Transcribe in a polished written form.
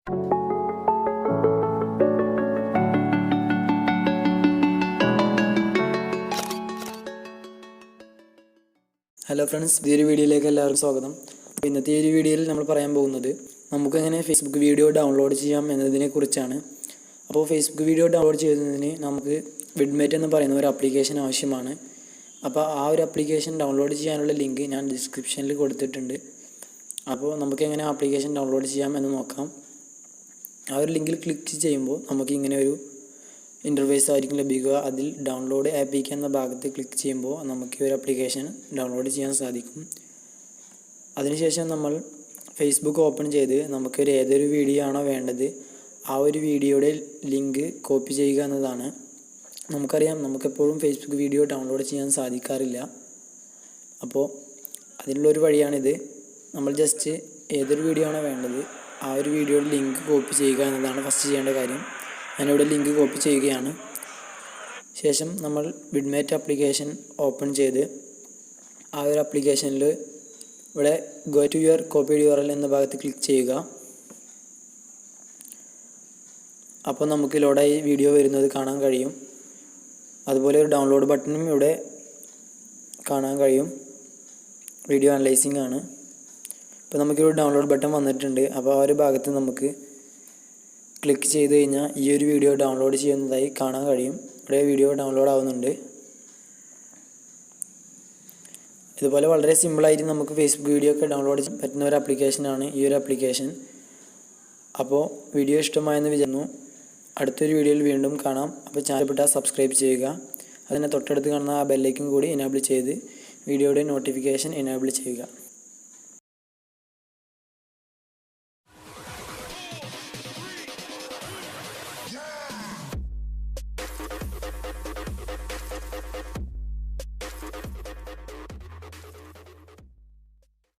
Hello friends, പുതിയൊരു വീഡിയോയിലേക്ക് എല്ലാവർക്കും സ്വാഗതം. ഇന്നത്തെ ഈ ഒരു വീഡിയോയിൽ നമ്മൾ പറയാൻ പോകുന്നത് നമുക്കെങ്ങനെ ഫേസ്ബുക്ക് വീഡിയോ ഡൗൺലോഡ് ചെയ്യാം എന്നതിനെ കുറിച്ചാണ്. അപ്പോൾ ഫേസ്ബുക്ക് വീഡിയോ ഡൗൺലോഡ് ചെയ്യുന്നതിന് നമുക്ക് വിഡ്മേറ്റ് എന്ന് പറയുന്ന ഒരു ആപ്ലിക്കേഷൻ ആവശ്യമാണ്. അപ്പോൾ ആ ഒരു ആപ്ലിക്കേഷൻ ഡൗൺലോഡ് ചെയ്യാനുള്ള ലിങ്ക് ഞാൻ ഡിസ്ക്രിപ്ഷനിൽ കൊടുത്തിട്ടുണ്ട്. അപ്പോൾ നമുക്കെങ്ങനെ ആപ്ലിക്കേഷൻ ഡൗൺലോഡ് ചെയ്യാം എന്ന് നോക്കാം. ആ ഒരു ലിങ്കിൽ ക്ലിക്ക് ചെയ്യുമ്പോൾ നമുക്ക് ഇങ്ങനെ ഒരു ഇൻ്റർഫേസ് ആയിരിക്കും ലഭിക്കുക. അതിൽ ഡൗൺലോഡ് ആപ്ലിക്കേഷൻ എന്ന ഭാഗത്ത് ക്ലിക്ക് ചെയ്യുമ്പോൾ നമുക്ക് ഈ ഒരു ആപ്ലിക്കേഷൻ ഡൗൺലോഡ് ചെയ്യാൻ സാധിക്കും. അതിനുശേഷം നമ്മൾ ഫേസ്ബുക്ക് ഓപ്പൺ ചെയ്ത് നമുക്കൊരു ഏതൊരു വീഡിയോ ആണോ വേണ്ടത് ആ ഒരു വീഡിയോയുടെ ലിങ്ക് കോപ്പി ചെയ്യുക എന്നതാണ്. നമുക്കറിയാം, നമുക്കെപ്പോഴും ഫേസ്ബുക്ക് വീഡിയോ ഡൗൺലോഡ് ചെയ്യാൻ സാധിക്കാറില്ല. അപ്പോൾ അതിനുള്ളൊരു വഴിയാണിത്. നമ്മൾ ജസ്റ്റ് ഏതൊരു വീഡിയോ ആണോ വേണ്ടത് ആ ഒരു വീഡിയോയുടെ ലിങ്ക് കോപ്പി ചെയ്യുക എന്നതാണ് ഫസ്റ്റ് ചെയ്യേണ്ട കാര്യം. ഞാനിവിടെ ലിങ്ക് കോപ്പി ചെയ്യുകയാണ്. ശേഷം നമ്മൾ വിഡ്മേറ്റ് ആപ്ലിക്കേഷൻ ഓപ്പൺ ചെയ്ത് ആ ഒരു ആപ്ലിക്കേഷനിൽ ഇവിടെ go to your copied URL എന്ന ഭാഗത്ത് ക്ലിക്ക് ചെയ്യുക. അപ്പോൾ നമുക്ക് ലോഡായി വീഡിയോ വരുന്നത് കാണാൻ കഴിയും. അതുപോലെ ഒരു ഡൗൺലോഡ് ബട്ടണും ഇവിടെ കാണാൻ കഴിയും. വീഡിയോ അനലൈസിംഗ് ആണ്. ഇപ്പോൾ നമുക്കൊരു ഡൗൺലോഡ് ബട്ടൺ വന്നിട്ടുണ്ട്. അപ്പോൾ ആ ഒരു ഭാഗത്ത് നമുക്ക് ക്ലിക്ക് ചെയ്ത് കഴിഞ്ഞാൽ ഈ ഒരു വീഡിയോ ഡൗൺലോഡ് ചെയ്യുന്നതായി കാണാൻ കഴിയും. ഇവിടെ വീഡിയോ ഡൗൺലോഡ് ആവുന്നുണ്ട്. ഇതുപോലെ വളരെ സിമ്പിളായിട്ട് നമുക്ക് ഫേസ്ബുക്ക് വീഡിയോ ഒക്കെ ഡൗൺലോഡ് ചെയ്യാൻ പറ്റുന്ന ഒരു ആപ്ലിക്കേഷനാണ് ഈ ഒരു ആപ്ലിക്കേഷൻ. അപ്പോൾ വീഡിയോ ഇഷ്ടമായെന്ന് വിചാരിക്കുന്നു. അടുത്തൊരു വീഡിയോയിൽ വീണ്ടും കാണാം. അപ്പോൾ ചാനൽ ഇഷ്ടപ്പെട്ടാൽ സബ്സ്ക്രൈബ് ചെയ്യുക. അതിനെ തൊട്ടടുത്ത് കാണുന്ന ആ ബെല്ലൈക്കൻ കൂടി എനേബിൾ ചെയ്ത് വീഡിയോയുടെ നോട്ടിഫിക്കേഷൻ എനേബിൾ ചെയ്യുക.